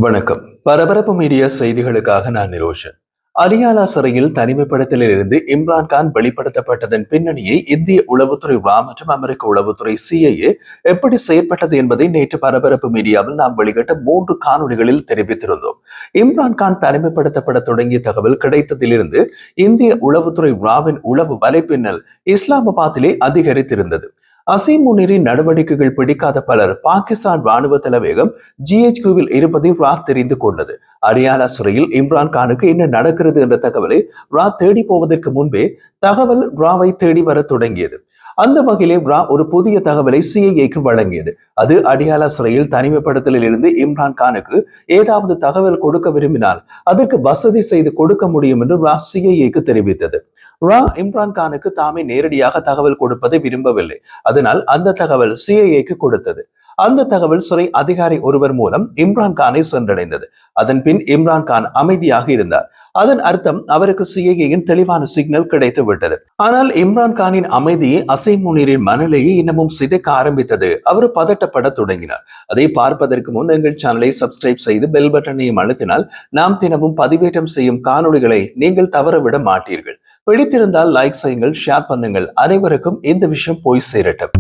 வணக்கம். பரபரப்பு மீடியா செய்திகளுக்காக நான் நிரோஷன். அரியாலா சிறையில் தனிமைப்படுத்தலில் இருந்து இம்ரான்கான் வெளிப்படுத்தப்பட்டதன் பின்னணியை இந்திய உளவுத்துறை மற்றும் அமெரிக்க உளவுத்துறை CIA எப்படி செயற்பட்டது என்பதை நேற்று பரபரப்பு மீடியாவில் நாம் வெளியிட்ட 3 காணொலிகளில் தெரிவித்திருந்தோம். இம்ரான்கான் தனிமைப்படுத்தப்பட தொடங்கிய தகவல் கிடைத்ததிலிருந்து இந்திய உளவுத்துறை ராவின் உளவு வலைப்பின்னல் இஸ்லாமாபாத்திலே அதிகரித்திருந்தது. அசீம் முனீரின் நடவடிக்கைகள் பிடிக்காத பலர் பாகிஸ்தான் ராணுவ தலைமையகம் GHQவில் இருப்பதை ராத் தெரிந்து கொண்டது. அரியாலா சிறையில் இம்ரான்கானுக்கு என்ன நடக்கிறது என்ற தகவலை ராத் தேடி போவதற்கு முன்பே தகவல் ராவை தேடி வர தொடங்கியது. அந்த வகையிலே ரா ஒரு புதிய தகவலை CIAக்கு வழங்கியது. அது அடியாலா சிறையில் தனிமைப்படுத்தலில் இருந்து இம்ரான்கானுக்கு ஏதாவது தகவல் கொடுக்க விரும்பினால் அதற்கு வசதி செய்து கொடுக்க முடியும் என்று ரா CIAக்கு தெரிவித்தது. ரா இம்ரான்கானுக்கு தாமே நேரடியாக தகவல் கொடுப்பதை விரும்பவில்லை. அதனால் அந்த தகவல் CIAக்கு கொடுத்தது. அந்த தகவல் சிறை அதிகாரி ஒருவர் மூலம் இம்ரான்கானை சென்றடைந்தது. அதன் பின் இம்ரான்கான் அமைதியாக இருந்தார். அதன் அர்த்தம் அவருக்கு CIAயின் தெளிவான சிக்னல் கிடைத்து விட்டது. ஆனால் இம்ரான்கானின் அமைதியை அசீம் முனீரின் மனநிலையை இன்னமும் சிதைக்க ஆரம்பித்தது. அவர் பதட்டப்பட தொடங்கினார். அதை பார்ப்பதற்கு முன் எங்கள் சேனலை சப்ஸ்கிரைப் செய்து பெல் பட்டனையும் அழுத்தினால் நாம் தினமும் பதிவேற்றம் செய்யும் காணொளிகளை நீங்கள் தவறவிட மாட்டீர்கள். பிடித்திருந்தால் லைக் செய்யுங்கள், ஷேர் பண்ணுங்கள். அனைவருக்கும் இந்த விஷயம் போய் சேரட்டும்.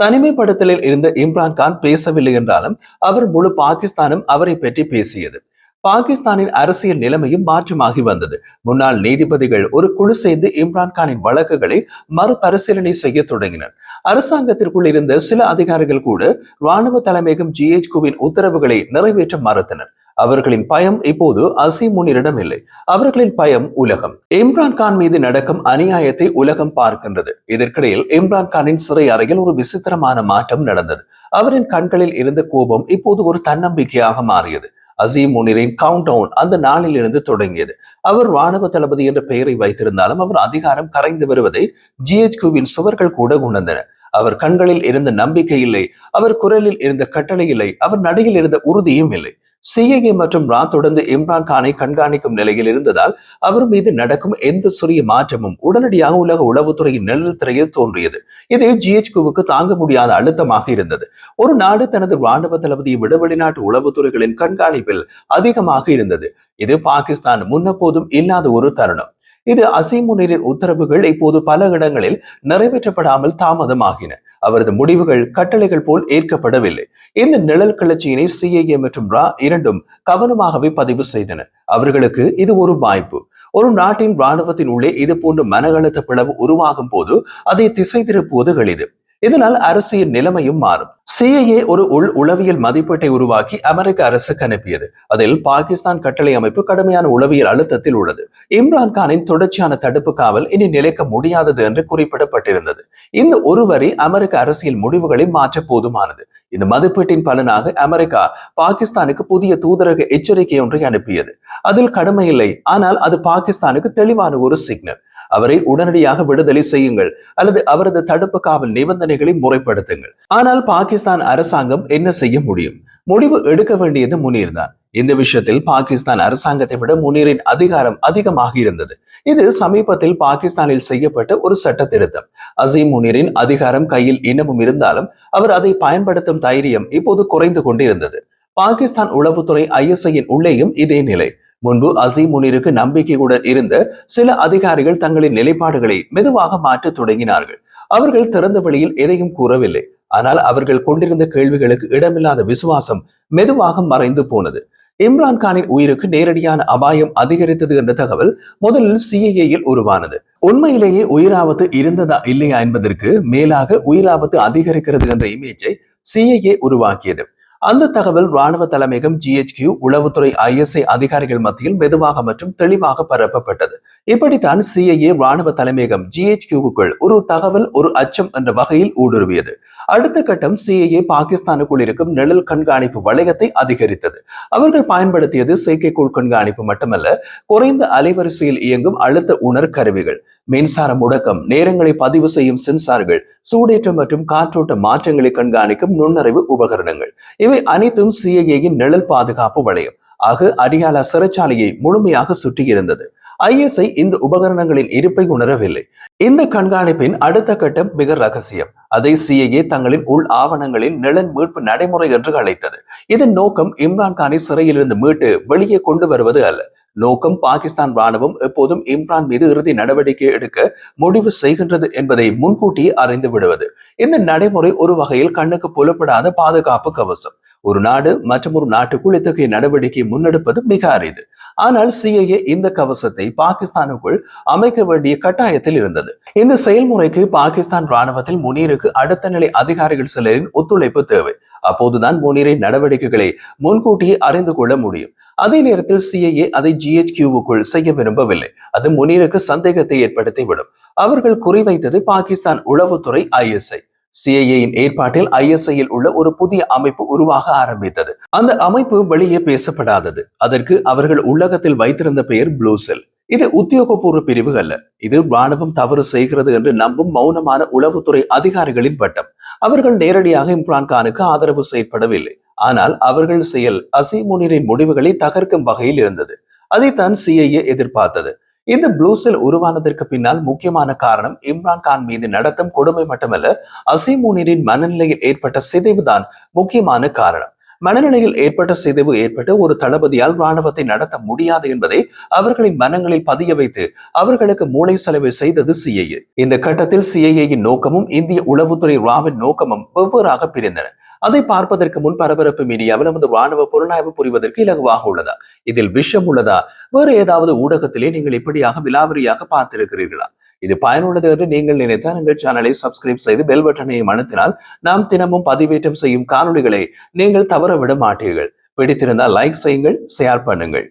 தனிமைப்படுத்தலில் இருந்த இம்ரான்கான் பேசவில்லை என்றாலும் அவர் முழு பாகிஸ்தானும் அவரை பற்றி பேசியது. பாகிஸ்தானின் அரசியல் நிலைமையும் மாற்றமாகி வந்தது. முன்னாள் நீதிபதிகள் ஒரு குழு சேர்ந்து இம்ரான்கானின் வழக்குகளை மறுபரிசீலனை செய்ய தொடங்கினர். அரசாங்கத்திற்குள் இருந்த சில அதிகாரிகள் கூட ராணுவ தலைமையகம் GHQவின் உத்தரவுகளை நிறைவேற்ற மறுத்தனர். அவர்களின் பயம் இப்போது அசீம் முனீரிடம் இல்லை. அவர்களின் பயம் உலகம். இம்ரான்கான் மீது நடக்கும் அநியாயத்தை உலகம் பார்க்கின்றது. இதற்கிடையில் இம்ரான்கானின் சிறை அறையில் ஒரு விசித்திரமான மாற்றம் நடந்தது. அவரின் கண்களில் இருந்த கோபம் இப்போது ஒரு தன்னம்பிக்கையாக மாறியது. அசீம் முனீரின் கவுண்ட் டவுன் அந்த நாளில் இருந்து தொடங்கியது. அவர் ராணுவ தளபதி என்ற பெயரை வைத்திருந்தாலும் அவர் அதிகாரம் கரைந்து வருவதை GHQவின் சுவர்கள் கூட உணர்ந்தன. அவர் கண்களில் இருந்த நம்பிக்கை இல்லை, அவர் குரலில் இருந்த கட்டளை இல்லை, அவர் நடையில் இருந்த உறுதியும் இல்லை. CIA மற்றும் ரா தொடர்ந்து இம்ரான்கானை கண்காணிக்கும் நிலையில் இருந்ததால் அவர் மீது நடக்கும் எந்த சிறிய மாற்றமும் உடனடியாக உலக உளவுத்துறையின் நிழல் திரையில் தோன்றியது. இது GHQவுக்கு தாங்க முடியாத அழுத்தமாக இருந்தது. ஒரு நாடு தனது ராணுவ தளபதியை விட வெளிநாட்டு உளவுத்துறைகளின் கண்காணிப்பில் அதிகமாக இருந்தது. இது பாகிஸ்தான் முன்னெப்போதும் இல்லாத ஒரு தருணம். இது அசீம் முனீரின் உத்தரவுகள் இப்போது பல இடங்களில் நிறைவேற்றப்படாமல் தாமதமாகின. அவரது முடிவுகள் கட்டளைகள் போல் ஏற்கப்படவில்லை. இந்த நிழல் கிளர்ச்சியினை CIA மற்றும் ரா இரண்டும் கவனமாகவே பதிவு செய்தன. அவர்களுக்கு இது ஒரு வாய்ப்பு. ஒரு நாட்டின் ராணுவத்தின் உள்ளே இது போன்ற மன அழுத்த பிளவு உருவாகும் போது அதை திசை திருப்புவது எளிது. இதனால் அரசியல் நிலைமையும் மாறும். CIA ஒரு உளவியல் மதிப்பீட்டை உருவாக்கி அமெரிக்க அரசுக்கு அனுப்பியது. அதில் பாகிஸ்தான் கட்டளை அமைப்பு கடுமையான உளவியல் அழுத்தத்தில் உள்ளது. இம்ரான்கானின் தொடர்ச்சியான தடுப்பு காவல் இனி நிலைக்க முடியாதது என்று குறிப்பிடப்பட்டிருந்தது. இந்த ஒரு வரி அமெரிக்க அரசியல் முடிவுகளை மாற்ற போதுமானது. இந்த மதிப்பீட்டின் பலனாக அமெரிக்கா பாகிஸ்தானுக்கு புதிய தூதரக எச்சரிக்கை ஒன்றை அனுப்பியது. அதில் கடமை இல்லை, ஆனால் அது பாகிஸ்தானுக்கு தெளிவான ஒரு சிக்னல். அவரை உடனடியாக விடுதலை செய்யுங்கள் அல்லது அவரது தடுப்பு காவல் நிபந்தனைகளை முறைப்படுத்துங்கள். ஆனால் பாகிஸ்தான் அரசாங்கம் என்ன செய்ய முடியும்? முடிவு எடுக்க வேண்டியது முனீர் தான். இந்த விஷயத்தில் பாகிஸ்தான் அரசாங்கத்தை விட முனீரின் அதிகாரம் அதிகமாக இருந்தது. இது சமீபத்தில் பாகிஸ்தானில் செய்யப்பட்ட ஒரு சட்ட திருத்தம். அசீம் முனீரின் அதிகாரம் கையில் இன்னமும் இருந்தாலும் அவர் அதை பயன்படுத்தும் தைரியம் இப்போது குறைந்து கொண்டிருந்தது. பாகிஸ்தான் உளவுத்துறை ISIயின் உள்ளேயும் இதே நிலை. முன்பு அசீம் முனீருக்கு நம்பிக்கையுடன் இருந்த சில அதிகாரிகள் தங்களின் நிலைப்பாடுகளை மெதுவாக மாற்ற தொடங்கினார்கள். அவர்கள் திறந்த வெளியில் எதையும் கூறவில்லை. ஆனால் அவர்கள் கொண்டிருந்த கேள்விகளுக்கு இடமில்லாத விசுவாசம் மெதுவாக மறைந்து போனது. இம்ரான்கானின் உயிருக்கு நேரடியான அபாயம் அதிகரித்தது என்ற தகவல் முதலில் CIAயில் உருவானது. உண்மையிலேயே உயிராபத்து இருந்ததா இல்லையா என்பதற்கு மேலாக உயிராபத்து அதிகரிக்கிறது என்ற இமேஜை CIA உருவாக்கியது. அந்த தகவல் ராணுவ தலைமையகம் GHQ, உளவுத்துறை ISI அதிகாரிகள் மத்தியில் மெதுவாக மற்றும் தெளிவாக பரப்பப்பட்டது. இப்படித்தான் CIA ராணுவ தலைமையகம் GHQவுக்குள் ஒரு தகவல், ஒரு அச்சம் என்ற வகையில் ஊடுருவியது. அடுத்த கட்டம் CIA பாகிஸ்தானுக்குள் இருக்கும் நிழல் கண்காணிப்பு வளையத்தை அதிகரித்தது. அவர்கள் பயன்படுத்தியது செயற்கைக்கோள் கண்காணிப்பு மட்டுமல்ல, குறைந்த அலைவரிசையில் இயங்கும் அழுத்த உணர் கருவிகள், மின்சார முடக்கம், நேரங்களை பதிவு செய்யும் சென்சார்கள், சூடேற்றம் மற்றும் காற்றோட்ட மாற்றங்களை கண்காணிக்கும் நுண்ணறிவு உபகரணங்கள். இவை அனைத்தும் CIAயின் நிழல் பாதுகாப்பு வளையம் ஆக அரியாலா சிறைச்சாலையை முழுமையாக சுற்றியிருந்தது. ஐஎஸ்ஐ இந்த உபகரணங்களின் இருப்பை உணரவில்லை. இந்த கண்காணிப்பின் அடுத்த கட்டம் மிக ரகசியம். அதை சிஐஏ தங்களின் உள் ஆவணங்களின் நிழல் மீட்பு நடைமுறை என்று அழைத்தது. இதன் நோக்கம் இம்ரான்கானை சிறையிலிருந்து மீட்டு வெளியே கொண்டு வருவது அல்ல. நோக்கம் பாகிஸ்தான் ராணுவம் எப்போதும் இம்ரான் மீது இறுதி நடவடிக்கை எடுக்க முடிவு செய்கின்றது என்பதை முன்கூட்டியே அறிந்து விடுவது. இந்த நடைமுறை ஒரு வகையில் கண்ணுக்கு புலப்படாத பாதுகாப்பு கவசம். ஒரு நாடு மற்றொரு நாட்டுக்குள் இத்தகைய நடவடிக்கை முன்னெடுப்பது மிக அரிது. ஆனால் சிஐஏ இந்த கவசத்தை பாகிஸ்தானுக்குள் அமைக்க வேண்டிய கட்டாயத்தில் இருந்தது. இந்த செயல்முறைக்கு பாகிஸ்தான் ராணுவத்தில் முனீருக்கு அடுத்த நிலை அதிகாரிகள் சிலரின் ஒத்துழைப்பு தேவை. அப்போதுதான் முனீரின் நடவடிக்கைகளை முன்கூட்டியே அறிந்து கொள்ள முடியும். அதே நேரத்தில் சிஐஏ அதை GHQவுக்குள் செய்ய விரும்பவில்லை. அது முனீருக்கு சந்தேகத்தை ஏற்படுத்திவிடும். அவர்கள் குறிவைத்தது பாகிஸ்தான் உளவுத்துறை ISI. சிஐஏயின் ஏற்பாட்டில் ISIயில் உள்ள ஒரு புதிய அமைப்பு உருவாக ஆரம்பித்தது. அந்த அமைப்பு வெளியே பேசப்படாதது. அதற்கு அவர்கள் உள்ளகத்தில் வைத்திருந்த பெயர் ப்ளூ செல். இது உத்தியோகபூர்வ பிரிவு அல்ல. இது ராணுவம் தவறு செய்கிறது என்று நம்பும் மௌனமான உளவுத்துறை அதிகாரிகளின் வட்டம். அவர்கள் நேரடியாக இம்ரான்கானுக்கு ஆதரவு செயற்படவில்லை. ஆனால் அவர்கள் செயல் அசீம் முனீரின் முடிவுகளை தகர்க்கும் வகையில் இருந்தது. அதைத்தான் சிஐஏ எதிர்பார்த்தது. இந்த ப்ளூ செல் உருவானதற்கு பின்னால் முக்கியமான காரணம் இம்ரான்கான் மீது நடத்தும் கொடுமை மட்டுமல்ல, அசீம் முனீரின் மனநிலையில் ஏற்பட்ட சிதைவு தான் முக்கியமான காரணம். மனநிலையில் ஏற்பட்ட சிதைவு ஏற்பட்டு ஒரு தளபதியால் ராணுவத்தை நடத்த முடியாது என்பதை அவர்களின் மனங்களில் பதிய வைத்து அவர்களுக்கு மூளை செலவு செய்தது சிஐஏ. இந்த கட்டத்தில் சிஐஏயின் நோக்கமும் இந்திய உளவுத்துறை ராவின் நோக்கமும் வெவ்வேறாக பிரிந்தன. அதை பார்ப்பதற்கு முன் பரபரப்பு மீடியாவில் நமது ராணுவ புலனாய்வு புரிவதற்கு இலகுவாக உள்ளதா? இதில் விஷம் உள்ளதா? வேறு ஏதாவது ஊடகத்திலே நீங்கள் இப்படியாக விலாவரியாக பார்த்திருக்கிறீர்களா? இது பயனுள்ளது என்று நீங்கள் நினைத்தால் எங்கள் சேனலை சப்ஸ்கிரைப் செய்து பெல் பட்டனையும் அழுத்தினால் நாம் தினமும் பதிவேற்றம் செய்யும் காணொளிகளை நீங்கள் தவற விட மாட்டீர்கள். பிடித்திருந்தால் லைக் செய்யுங்கள், ஷேர் பண்ணுங்கள்.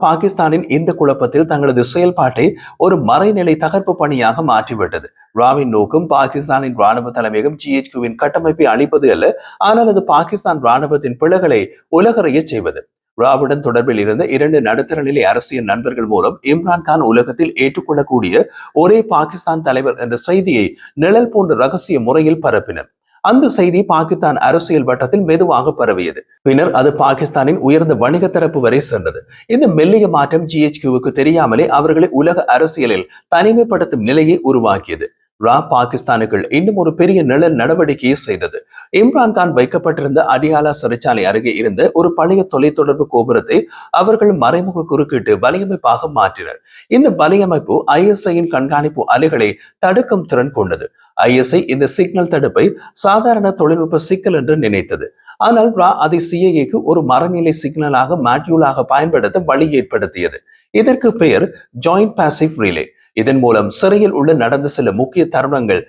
பாகிஸ்தானின் இந்த குழப்பத்தில் தங்களது செயல்பாட்டை ஒரு மறைநிலை தகர்ப்பு பணியாக மாற்றிவிட்டது. ராவின் நோக்கம் பாகிஸ்தானின் ராணுவ தலைமையகம் GHQவின் கட்டமைப்பை அளிப்பது அல்ல, ஆனால் அது பாகிஸ்தான் ராணுவத்தின் பிழைகளை உலகறிய செய்வது. ராவுடன் தொடர்பில் இருந்த 2 நடுத்தர நிலை அரசியல் நண்பர்கள் மூலம் இம்ரான்கான் உலகத்தில் ஏற்றுக்கொள்ளக்கூடிய ஒரே பாகிஸ்தான் தலைவர் என்ற செய்தியை நிழல் போன்ற ரகசிய முறையில் பரப்பினர். அந்த செய்தி பாகிஸ்தான் அரசியல் வட்டத்தில் மெதுவாக பரவியது. பின்னர் அது பாகிஸ்தானின் உயர்ந்த வணிக தரப்பு வரை சென்றது. இந்த மெல்லிய மாற்றம் GHQவுக்கு தெரியாமலே அவர்களை உலக அரசியலில் தனிமைப்படுத்தும் நிலையை உருவாக்கியது. பாகிஸ்தானுக்குள் இன்னும் ஒரு பெரிய நிழல் நடவடிக்கையை செய்தது. இம்ரான்கான் வைக்கப்பட்டிருந்த அடியாலா சிறைச்சாலை அருகே இருந்த ஒரு பழைய தொலைத்தொடர்பு கோபுரத்தை அவர்கள் மறைமுக குறுக்கிட்டு வலையமைப்பாக மாற்றினர். இந்த வலையமைப்பு ISIயின் கண்காணிப்பு அலைகளை தடுக்கும் திறன் கொண்டது. ISI இந்த சிக்னல் தடுப்பை சாதாரண தொழில்நுட்ப சிக்கல் என்று நினைத்தது. ஆனால் அதை சிஐஏக்கு ஒரு மரநிலை சிக்னலாக மாட்யூலாக பயன்படுத்த வழி ஏற்படுத்தியது. இதற்கு பெயர் ஜாயிண்ட் பாசிவ் ரிலே. இதன் மூலம் சிறையில் உள்ள நடந்த சில முக்கிய தருணங்கள்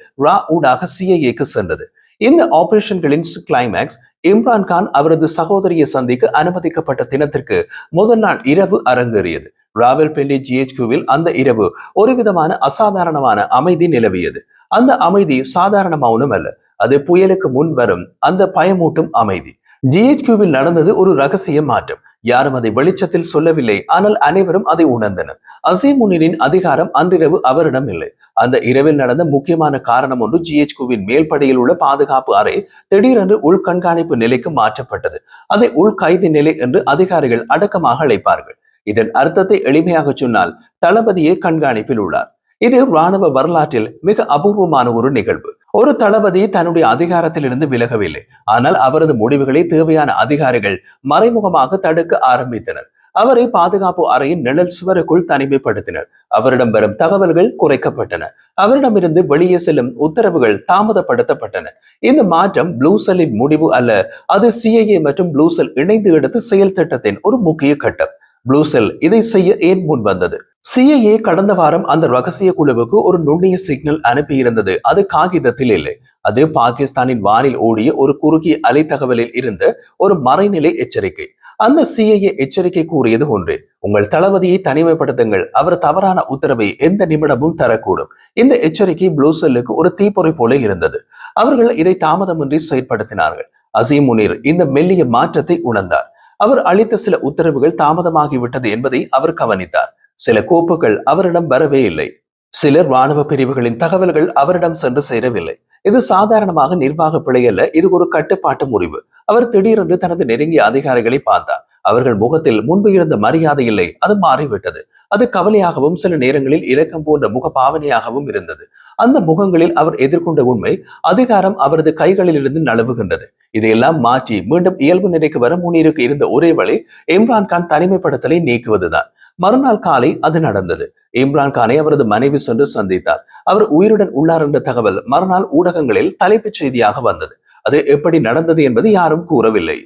ஊடாக சிஐஏக்கு சென்றது. இந்த ஆபரேஷன்களின் கிளைமேக்ஸ் இம்ரான்கான் அவரது சகோதரியை சந்திக்க அனுமதிக்கப்பட்ட தினத்திற்கு முதல் நாள் இரவு அரங்கேறியது. ராவல்பிண்டி GHQவில் அந்த இரவு ஒரு விதமான அசாதாரணமான அமைதி நிலவியது. அந்த அமைதி சாதாரண மௌனம் அல்ல, அது புயலுக்கு முன் வரும் அந்த பயமூட்டும் அமைதி. GHQவில் நடந்தது ஒரு ரகசிய மாற்றம். யாரும் அதை வெளிச்சத்தில் சொல்லவில்லை, ஆனால் அனைவரும் அதை உணர்ந்தனர். அசீம் முனீரின் அதிகாரம் அன்றிரவு அவரிடம் இல்லை. அந்த இரவில் நடந்த முக்கியமான காரணம் ஒன்று, GHQவின் மேல்படையில் உள்ள பாதுகாப்பு அறை திடீரென்று உள் கண்காணிப்பு நிலைக்கு மாற்றப்பட்டது. அதை உள் கைது நிலை என்று அதிகாரிகள் அடக்கமாக அழைப்பார்கள். இதன் அர்த்தத்தை எளிமையாக சொன்னால், தளபதியே கண்காணிப்பில் உள்ளார். இது ராணுவ வரலாற்றில் மிக அபூர்வமான ஒரு நிகழ்வு. ஒரு தளபதி தன்னுடைய அதிகாரத்தில் இருந்து விலகவில்லை, ஆனால் அவரது முடிவுகளை தேவையான அதிகாரிகள் மறைமுகமாக தடுக்க ஆரம்பித்தனர். அவரை பாதுகாப்பு அறையின் நிழல் சுவருக்குள் தனிமைப்படுத்தினர். அவரிடம் வரும் தகவல்கள் குறைக்கப்பட்டன. அவரிடமிருந்து வெளியே செல்லும் உத்தரவுகள் தாமதப்படுத்தப்பட்டன. இந்த மாற்றம் ப்ளூ செல்லின் முடிவு அல்ல, அது சிஐஏ மற்றும் ப்ளூ செல் இணைந்து எடுத்த செயல் திட்டத்தின் ஒரு முக்கிய கட்டம். ப்ளூ செல் இதை செய்ய ஏன் முன் வந்தது? சிஐஏ கடந்த வாரம் அந்த ரகசிய குழுவுக்கு ஒரு நுண்ணிய சிக்னல் அனுப்பியிருந்தது. அது காகிதத்தில் இல்லை, அது பாகிஸ்தானின் வானில் ஓடிய ஒரு குறுகிய அலை தகவலில் இருந்த ஒரு மறைநிலை எச்சரிக்கை. அந்த சிஐஏ எச்சரிக்கை கூறியது ஒன்று: உங்கள் தளபதியை தனிமைப்படுத்துங்கள், அவர் தவறான உத்தரவை எந்த நிமிடமும் தரக்கூடும். இந்த எச்சரிக்கை ப்ளூ செல்லுக்கு ஒரு தீப்பொறி போல இருந்தது. அவர்கள் இதை தாமதமின்றி செயற்படுத்தினார்கள். அசீம் முனீர் இந்த மெல்லிய மாற்றத்தை உணர்ந்தார். அவர் அளித்த சில உத்தரவுகள் தாமதமாகிவிட்டது என்பதை அவர் கவனித்தார். சில கோப்புகள் அவரிடம் வரவே இல்லை. சில ராணுவ பிரிவுகளின் தகவல்கள் அவரிடம் சென்று சேரவில்லை. இது சாதாரணமாக நிர்வாக பிழை அல்ல, இது ஒரு கட்டுப்பாட்டு முறிவு. அவர் திடீரென்று தனது நெருங்கிய அதிகாரிகளை பார்த்தார். அவர்கள் முகத்தில் முன்பு இருந்த மரியாதை இல்லை, அது மாறிவிட்டது. அது கவலையாகவும் சில நேரங்களில் இரக்கம் போன்ற முகபாவனையாகவும் இருந்தது. அந்த முகங்களில் அவர் எதிர்கொண்ட உண்மை, அதிகாரம் அவரது கைகளில் இருந்து நழுவுகின்றது. இதையெல்லாம் மாற்றி மீண்டும் இயல்பு நிலைக்கு வர முன்னீருக்கு இருந்த ஒரே வழி இம்ரான்கான் தனிமைப்படுத்தலை நீக்குவதுதான். மறுநாள் காலை அது நடந்தது. இம்ரான்கானை அவரது மனைவி சென்று சந்தித்தார். அவர் உயிருடன் உள்ளார் என்ற தகவல் மறுநாள் ஊடகங்களில் தலைப்புச் செய்தியாக வந்தது. அது எப்படி நடந்தது என்பது யாரும் கூறவில்லை.